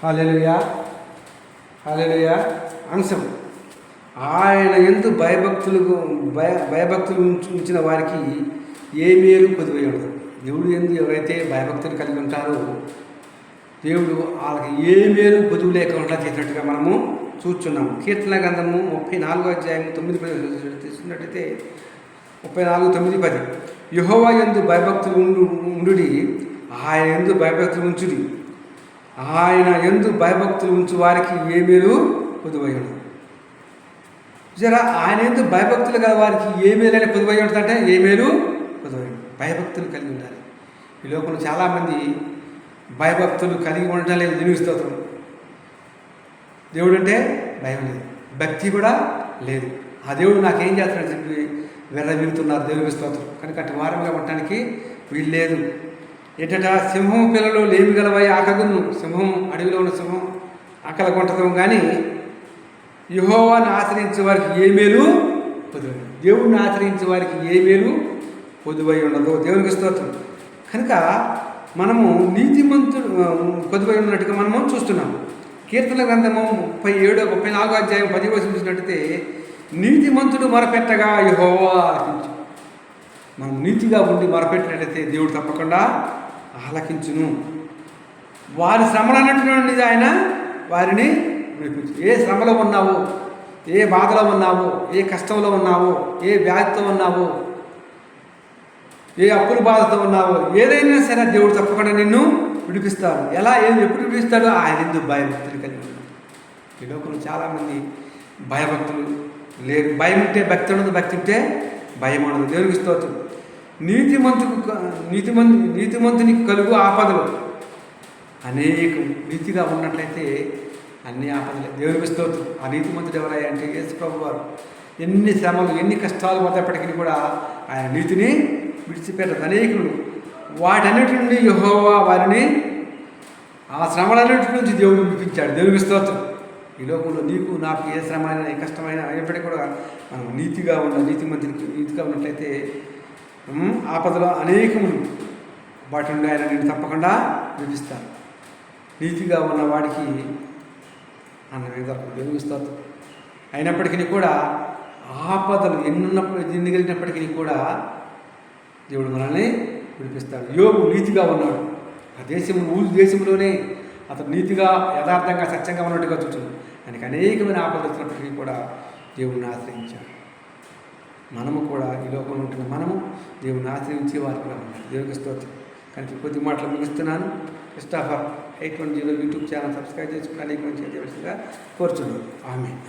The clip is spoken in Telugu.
హల్లెలూయా హల్లెలూయా. అంశం ఆయన యందు భయభక్తులు ఉంచిన వారికి ఏ మేలు కొదువై ఉండదు. దేవుడు యందు ఎవరైతే భయభక్తులు కలిగి ఉంటారో దేవుడు వాళ్ళకి ఏ మేలు కొదువు లేకుండా చేసినట్టుగా మనము చూస్తున్నాము. కీర్తన గ్రంథము 34వ అధ్యాయం 9-10 తీసుకున్నట్టయితే 34:9-10 యెహోవా యందు భయభక్తులు ఉండుడి, ఆయన యందు భయభక్తులు ఉంచుడి, ఆయన యందు భయభక్తులు ఉంచు వారికి ఏ మేలు కొదువై ఉండదు. జరా ఆయన యందు భయభక్తులు గల వారికి ఏ మేలైనా కొదువై ఉంటుందంటే ఏ మేలు కొదువై ఉండదు. భయభక్తులు కలిగి ఉండాలి. ఈ లోకంలో చాలామంది భయభక్తులు కలిగి ఉండటం లేదు. దేవుని స్తోత్రం. దేవుడు అంటే భయం లేదు, భక్తి కూడా లేదు. ఆ దేవుడు నాకేం చేస్తాడని చెప్పి వెర్రవిరుతున్నారు. దేవుని స్తోత్రం. కనుక అటు వారంగా ఉండటానికి వీలు లేదు. ఏంటంటే సింహం పిల్లలు లేమి గలవై ఆకగును, సింహం అడవిలో ఉన్న సింహం ఆకలి కొంటం, కానీ యెహోవాను ఆశ్రయించే వారికి ఏ మేలు పొదువై, దేవుడిని ఆశ్రయించే వారికి ఏ మేలు పొదువై ఉండదు. దేవునికి స్తోత్రం. కనుక మనము నీతిమంతుడు పొదువై ఉన్నట్టుగా మనము చూస్తున్నాము. కీర్తన గ్రంథము 34వ అధ్యాయం 10వ చూసినట్టయితే నీతిమంతుడు మొరపెట్టగా యెహోవా ఆలకించు. మనం నీతిగా ఉండి మొరపెట్టినట్టయితే దేవుడు తప్పకుండా ఆలకించును. వారి శ్రమలు అన్నటువంటి ఆయన వారిని విడిపించు. ఏ శ్రమలో ఉన్నావో, ఏ బాధలో ఉన్నావో, ఏ కష్టంలో ఉన్నావో, ఏ వ్యాధితో ఉన్నావో, ఏ అప్పుల బాధతో ఉన్నావో, ఏదైనా సరే దేవుడు తప్పకుండా నిన్ను విడిపిస్తాడు. ఎప్పుడు విడిపిస్తాడో ఆయన యందు భయభక్తులు కలిగి ఉన్నాడు. ఈ లోకంలో చాలామంది భయభక్తులు లేరు. భయం ఉంటే భక్తి ఉండదు, భక్తి ఉంటే భయం ఉండదు. దేవునికి స్తోత్రం. నీతిమంతునికి కలుగు ఆపదలు అనేకం. నీతిగా ఉన్నట్లయితే అన్ని ఆపదలే. దేవునికి స్తోత్రం. ఆ నీతిమంతుడు ఎవరయ్యా అంటే యేసు ప్రభు వారు. ఎన్ని శ్రమలు, ఎన్ని కష్టాలు పోతేప్పటికీ కూడా ఆయన నీతిని విడిచిపెట్టదు. అనేకులు వాటన్నిటి నుండి యెహోవా వారిని, ఆ శ్రమలన్నిటి నుంచి దేవుడు విడిపించాడు. దేవునికి స్తోత్రం. ఈ లోకంలో నీకు నాకు ఏ శ్రమైన ఏ కష్టమైన అయినప్పటికీ కూడా మనం నీతిగా ఉన్నట్లయితే ఆపదలో అనేకములు వాటి నుండి ఆయన నేను తప్పకుండా విడిపిస్తాను. నీతిగా ఉన్న వాడికి అన్న దేవునికి స్తోత్రం. అయినప్పటికీ కూడా ఆపదలు ఎన్ని కలిగినప్పటికీ కూడా దేవుడు మనల్ని విడిపిస్తాడు. యోబు నీతిగా ఉన్నాడు. ఆ దేశంలోనే అతను నీతిగా యథార్థంగా సత్యంగా ఉన్నట్టుగా చూస్తున్నాడు. ఆయనకి అనేకమైన ఆపదలు వచ్చినప్పటికీ కూడా దేవుడిని ఆశ్రయించాడు. మనము కూడా ఈ లోకంలో ఉంటున్న మనము దేవుడిని ఆశ్రయించే వారు కూడా ఉన్నారు. దేవునికి స్తోత్రం. కానీ కొద్ది మాటలు ముగిస్తున్నాను. క్రిస్టోఫర్ 810 యూట్యూబ్ ఛానల్ సబ్స్క్రైబ్ చేసుకుని అనేక మంచిగా కోరుచున్నాను. ఆమేన్.